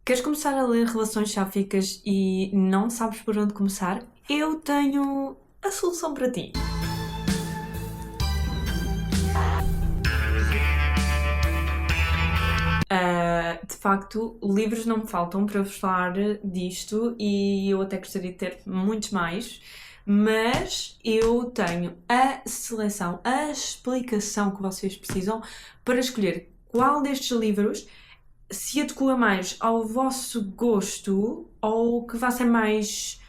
Queres começar a ler relações sáficas e não sabes por onde começar? Eu tenho a solução para ti. De facto, livros não me faltam para vos falar disto e eu até gostaria de ter muitos mais, mas eu tenho a seleção, a explicação que vocês precisam para escolher qual destes livros se adequa mais ao vosso gosto ou que vai ser mais.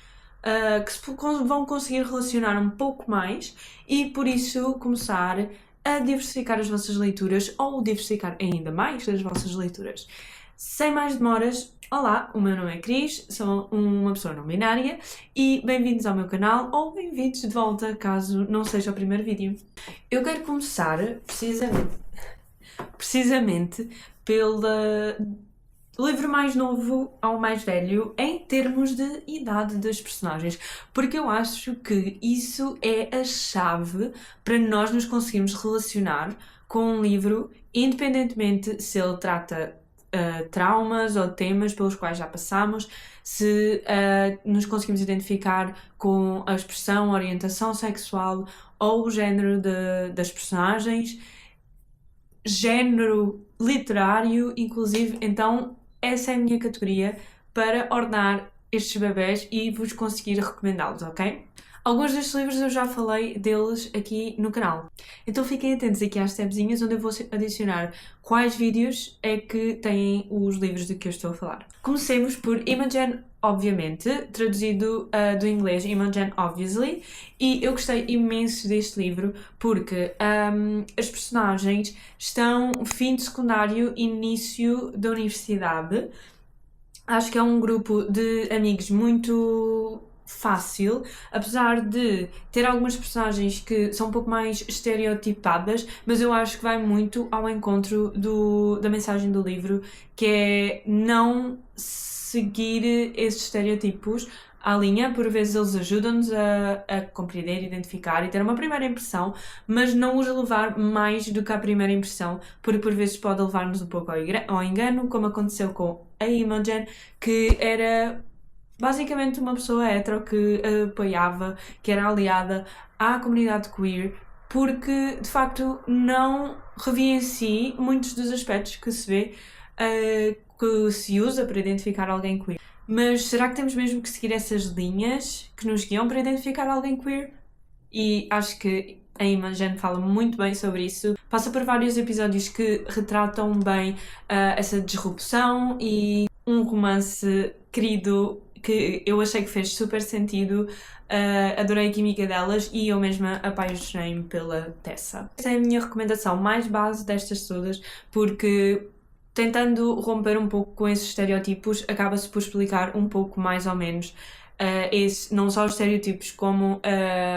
Que se vão conseguir relacionar um pouco mais e por isso começar a diversificar as vossas leituras ou diversificar ainda mais as vossas leituras. Sem mais demoras, olá, o meu nome é Cris, sou uma pessoa não binária e bem-vindos ao meu canal ou bem-vindos de volta caso não seja o primeiro vídeo. Eu quero começar precisamente pelo livro mais novo ao mais velho em termos de idade das personagens, porque eu acho que isso é a chave para nós nos conseguirmos relacionar com um livro, independentemente se ele trata traumas ou temas pelos quais já passamos, se nos conseguimos identificar com a expressão, a orientação sexual ou o género das personagens, género literário, inclusive. Então essa é a minha categoria para ordenar estes bebés e vos conseguir recomendá-los, ok? Alguns destes livros eu já falei deles aqui no canal. Então fiquem atentos aqui às tabzinhas onde eu vou adicionar quais vídeos é que têm os livros de que eu estou a falar. Comecemos por Imogen, obviamente, traduzido do inglês Imogen Obviously, e eu gostei imenso deste livro porque as personagens estão fim de secundário, início da universidade. Acho que é um grupo de amigos muito fácil, apesar de ter algumas personagens que são um pouco mais estereotipadas, mas eu acho que vai muito ao encontro da mensagem do livro, que é não seguir esses estereotipos à linha. Por vezes eles ajudam-nos a compreender, identificar e ter uma primeira impressão, mas não os levar mais do que a primeira impressão, porque por vezes pode levar-nos um pouco ao engano, como aconteceu com a Imogen, que era basicamente uma pessoa hetero que apoiava, que era aliada à comunidade queer, porque de facto não revia em si muitos dos aspectos que se vê, que se usa para identificar alguém queer. Mas será que temos mesmo que seguir essas linhas que nos guiam para identificar alguém queer? E acho que a Imogen fala muito bem sobre isso. Passa por vários episódios que retratam bem essa disrupção e um romance querido que eu achei que fez super sentido. Adorei a química delas e eu mesma apaixonei-me pela Tessa. Essa é a minha recomendação mais base destas todas, porque tentando romper um pouco com esses estereotipos, acaba-se por explicar um pouco mais ou menos não só os estereotipos como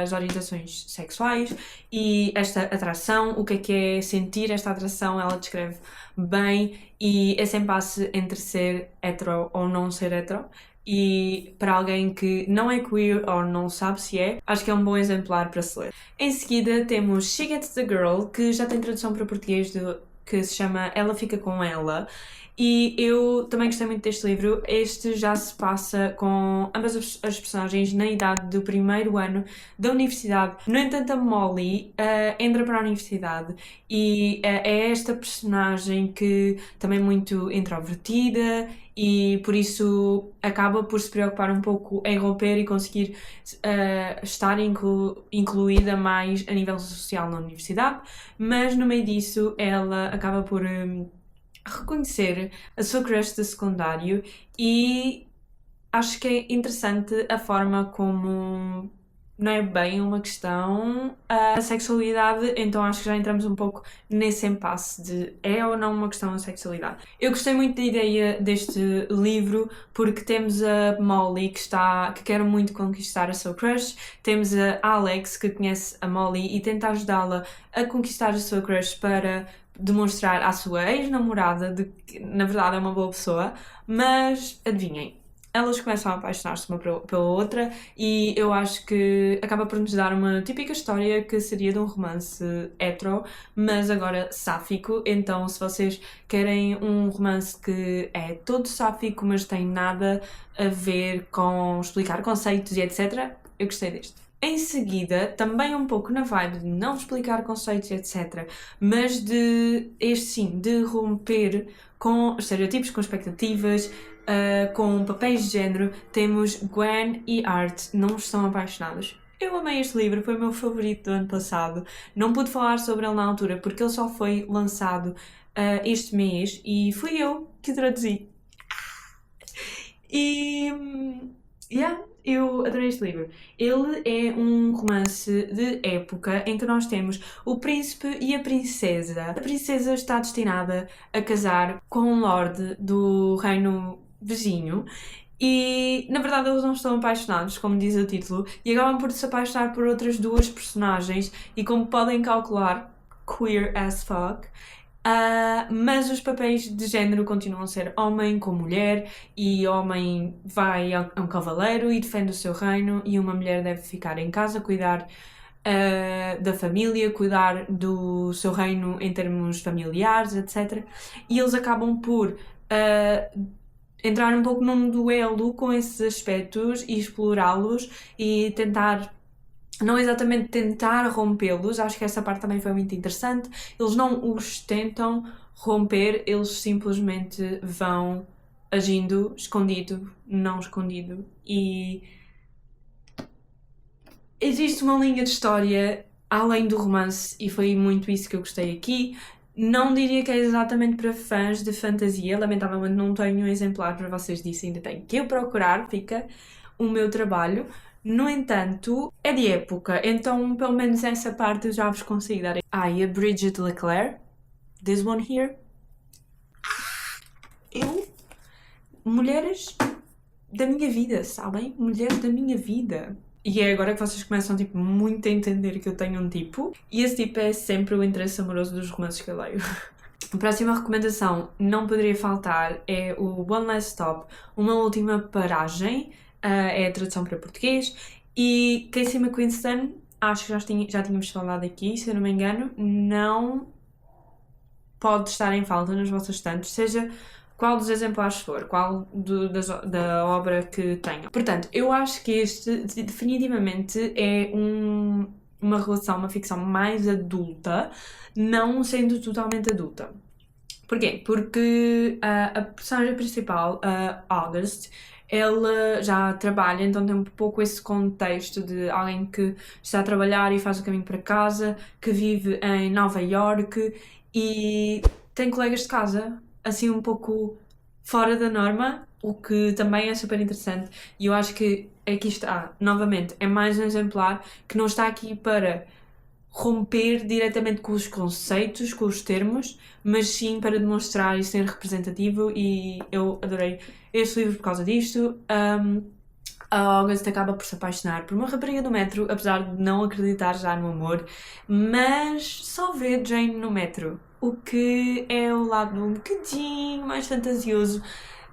as orientações sexuais e esta atração, o que é sentir esta atração. Ela descreve bem e esse impasse entre ser hetero ou não ser hetero. E para alguém que não é queer ou não sabe se é, acho que é um bom exemplar para se ler. Em seguida temos She Gets the Girl, que já tem tradução para português que se chama Ela Fica Com Ela, e eu também gostei muito deste livro. Este já se passa com ambas as personagens na idade do primeiro ano da universidade. No entanto, a Molly entra para a universidade e é esta personagem que também é muito introvertida e por isso acaba por se preocupar um pouco em romper e conseguir estar incluída mais a nível social na universidade, mas no meio disso ela acaba por reconhecer a sua crush de secundário e acho que é interessante a forma como não é bem uma questão a sexualidade, então acho que já entramos um pouco nesse impasse de é ou não uma questão a sexualidade. Eu gostei muito da ideia deste livro porque temos a Molly que quer muito conquistar a sua crush, temos a Alex que conhece a Molly e tenta ajudá-la a conquistar a sua crush para demonstrar à sua ex-namorada de que na verdade é uma boa pessoa, mas adivinhem, elas começam a apaixonar-se uma pela outra e eu acho que acaba por nos dar uma típica história que seria de um romance hetero, mas agora sáfico. Então, se vocês querem um romance que é todo sáfico, mas tem nada a ver com explicar conceitos e etc., eu gostei deste. Em seguida, também um pouco na vibe de não explicar conceitos, etc., mas este sim, de romper com estereotipos, com expectativas, com papéis de género, temos Gwen e Art não estão apaixonados. Eu amei este livro, foi o meu favorito do ano passado. Não pude falar sobre ele na altura porque ele só foi lançado este mês e fui eu que traduzi. E eu adorei este livro. Ele é um romance de época em que nós temos o príncipe e a princesa. A princesa está destinada a casar com um lorde do reino vizinho e, na verdade, eles não estão apaixonados, como diz o título, e acabam por se apaixonar por outras duas personagens e, como podem calcular, queer as fuck. Mas os papéis de género continuam a ser homem com mulher, e homem vai a um cavaleiro e defende o seu reino, e uma mulher deve ficar em casa, cuidar da família, cuidar do seu reino em termos familiares, etc. E eles acabam por entrar um pouco num duelo com esses aspectos e explorá-los e tentar, não exatamente tentar rompê-los, acho que essa parte também foi muito interessante. Eles não os tentam romper, eles simplesmente vão agindo escondido, não escondido. E existe uma linha de história além do romance e foi muito isso que eu gostei aqui. Não diria que é exatamente para fãs de fantasia, lamentavelmente não tenho um exemplar para vocês disso, ainda tenho que eu procurar, fica o meu trabalho. No entanto, é de época, então pelo menos essa parte eu já vos consigo dar. E a Bridget Leclerc, this one here. Mulheres da minha vida, sabem? Mulheres da minha vida. E é agora que vocês começam, tipo, muito a entender que eu tenho um tipo. E esse tipo é sempre o interesse amoroso dos romances que eu leio. A próxima recomendação, não poderia faltar, é o One Last Stop, Uma Última Paragem. É a tradução para português. E Casey McQuiston, acho que já tínhamos falado aqui, se eu não me engano, não pode estar em falta nas vossas estantes, seja qual dos exemplares for, qual da obra que tenham. Portanto, eu acho que este definitivamente é uma relação, uma ficção mais adulta, não sendo totalmente adulta. Porquê? Porque a personagem principal, a August, ela já trabalha, então tem um pouco esse contexto de alguém que está a trabalhar e faz o caminho para casa, que vive em Nova York e tem colegas de casa, assim um pouco fora da norma, o que também é super interessante. E eu acho que aqui está, novamente, é mais um exemplar que não está aqui para romper diretamente com os conceitos, com os termos, mas sim para demonstrar e ser representativo, e eu adorei este livro por causa disto. A August acaba por se apaixonar por uma rapariga do metro, apesar de não acreditar já no amor, mas só vê Jane no metro, o que é o lado um bocadinho mais fantasioso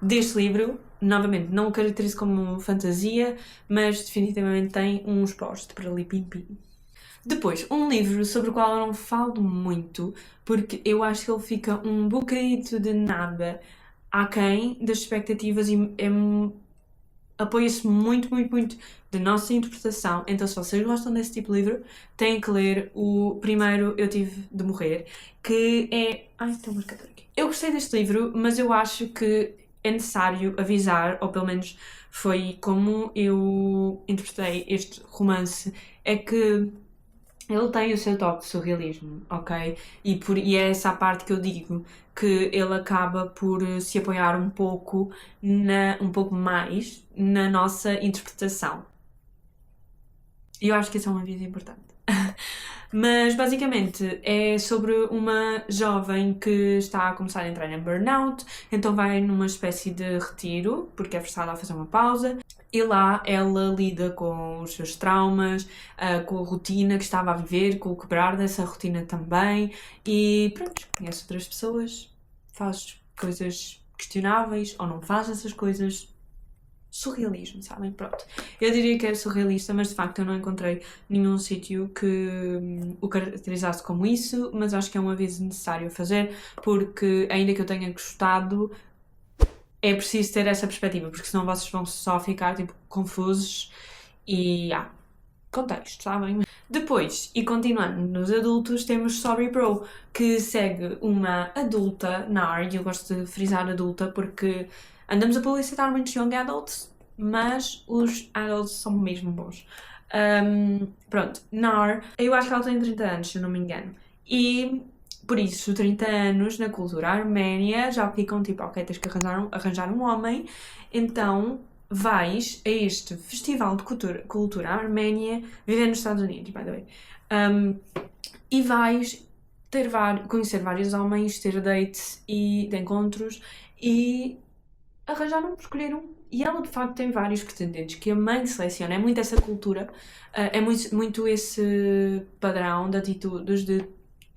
deste livro. Novamente, não o caracterizo como fantasia, mas definitivamente tem uns posts para ali pim-pim. Depois, um livro sobre o qual eu não falo muito, porque eu acho que ele fica um bocadito de nada aquém das expectativas e apoia-se muito, muito, muito da nossa interpretação. Então, se vocês gostam desse tipo de livro, têm que ler o primeiro Eu Tive de Morrer, que é... Ai, tem um marcador aqui. Eu gostei deste livro, mas eu acho que é necessário avisar, ou pelo menos foi como eu interpretei este romance, é que ele tem o seu toque de surrealismo, ok? E é essa a parte que eu digo, que ele acaba por se apoiar um pouco mais na nossa interpretação. E eu acho que isso é uma aviso importante. Mas basicamente é sobre uma jovem que está a começar a entrar em burnout, então vai numa espécie de retiro, porque é forçada a fazer uma pausa. E lá ela lida com os seus traumas, com a rotina que estava a viver, com o quebrar dessa rotina também. E pronto, conhece outras pessoas, faz coisas questionáveis ou não faz essas coisas. surrealismo, sabem? Pronto. Eu diria que é surrealista, mas de facto eu não encontrei nenhum sítio que o caracterizasse como isso, mas acho que é um aviso necessário a fazer, porque ainda que eu tenha gostado, é preciso ter essa perspectiva, porque senão vocês vão só ficar, tipo, confusos e, contexto, sabem? Depois, e continuando nos adultos, temos Sorry Bro, que segue uma adulta NAR, e eu gosto de frisar adulta porque andamos a publicitar muitos young adults, mas os adults são mesmo bons. Pronto, NAR, eu acho que ela tem 30 anos, se eu não me engano, e por isso 30 anos na cultura arménia já ficam tipo, ok, tens que arranjar um homem, então vais a este festival de cultura arménia, viver nos Estados Unidos, by the way, e vais conhecer vários homens, ter dates e de encontros e escolher um. E ela de facto tem vários pretendentes que a mãe seleciona, é muito essa cultura, é muito esse padrão de atitudes de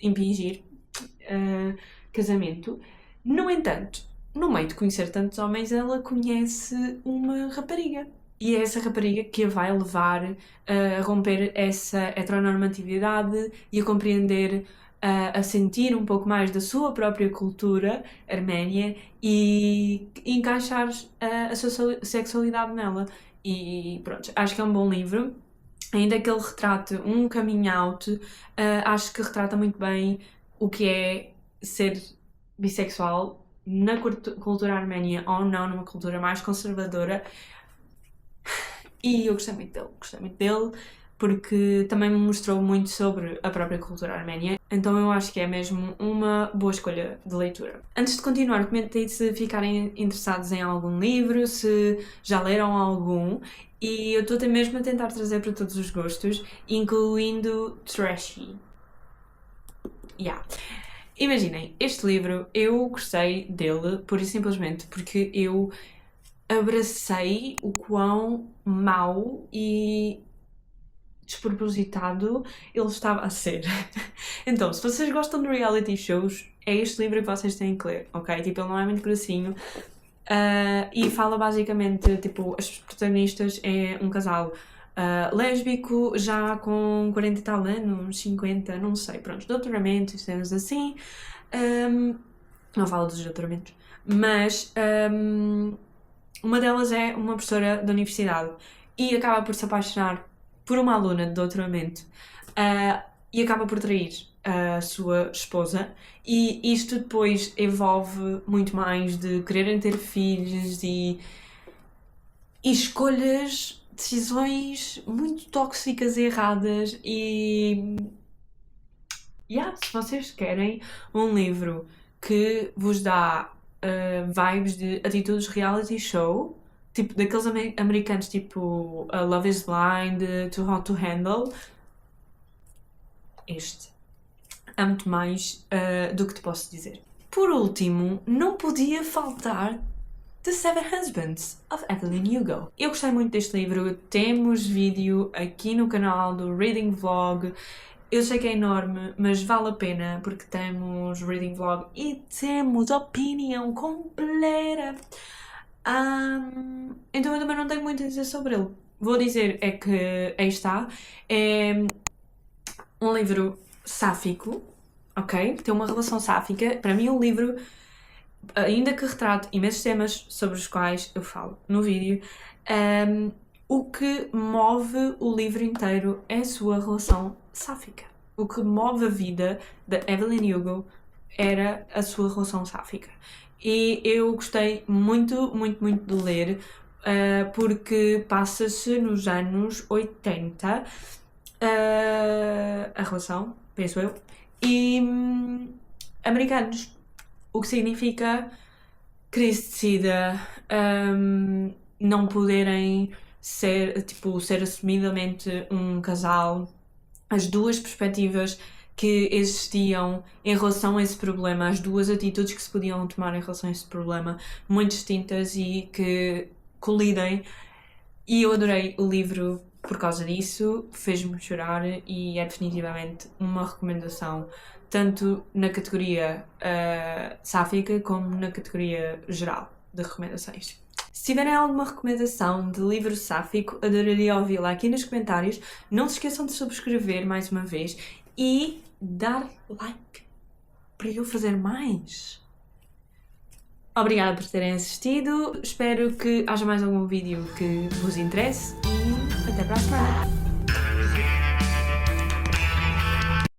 impingir casamento. No entanto, no meio de conhecer tantos homens, ela conhece uma rapariga. E é essa rapariga que a vai levar a romper essa heteronormatividade e a compreender, a sentir um pouco mais da sua própria cultura arménia e encaixar a sua sexualidade nela. E pronto, acho que é um bom livro. Ainda que ele retrate um coming out, acho que retrata muito bem o que é ser bissexual na cultura arménia ou não, numa cultura mais conservadora. E eu gostei muito dele porque também me mostrou muito sobre a própria cultura arménia, então eu acho que é mesmo uma boa escolha de leitura. Antes de continuar, comentem se ficarem interessados em algum livro, se já leram algum, e eu estou até mesmo a tentar trazer para todos os gostos, incluindo trashy. Imaginem, este livro eu gostei dele pura e simplesmente porque eu abracei o quão mau e despropositado ele estava a ser. Então, se vocês gostam de reality shows, é este livro que vocês têm que ler, ok? Tipo, ele não é muito grossinho. E fala basicamente, tipo, as protagonistas é um casal lésbico, já com 40 e tal anos, 50, não sei, pronto, doutoramentos e cenas assim. Não falo dos doutoramentos, mas uma delas é uma professora da universidade e acaba por se apaixonar por uma aluna de doutoramento e acaba por trair a sua esposa, e isto depois envolve muito mais de quererem ter filhos e escolhas, decisões muito tóxicas e erradas. E se vocês querem um livro que vos dá vibes de atitudes reality show, tipo daqueles americanos tipo Love is Blind, Too Hot to Handle, este amo-te mais do que te posso dizer. Por último, não podia faltar The Seven Husbands of Evelyn Hugo. Eu gostei muito deste livro, temos vídeo aqui no canal do Reading Vlog. Eu sei que é enorme, mas vale a pena porque temos Reading Vlog e temos opinião completa. Então eu também não tenho muito a dizer sobre ele. Vou dizer é que aí está. É um livro sáfico, ok? Tem uma relação sáfica. Para mim, um livro, ainda que retrate imensos temas sobre os quais eu falo no vídeo, o que move o livro inteiro é a sua relação sáfica. O que move a vida da Evelyn Hugo era a sua relação sáfica. E eu gostei muito, muito, muito de ler, porque passa-se nos anos 80, a relação, penso eu, e americanos, o que significa crise de sida, não poderem ser assumidamente um casal, as duas perspectivas que existiam em relação a esse problema, as duas atitudes que se podiam tomar em relação a esse problema, muito distintas e que colidem. E eu adorei o livro por causa disso, fez-me chorar e é definitivamente uma recomendação, tanto na categoria sáfica como na categoria geral de recomendações. Se tiverem alguma recomendação de livro sáfico, adoraria ouvi-la aqui nos comentários. Não se esqueçam de subscrever mais uma vez e dar like para eu fazer mais. Obrigada por terem assistido. Espero que haja mais algum vídeo que vos interesse e até para a semana.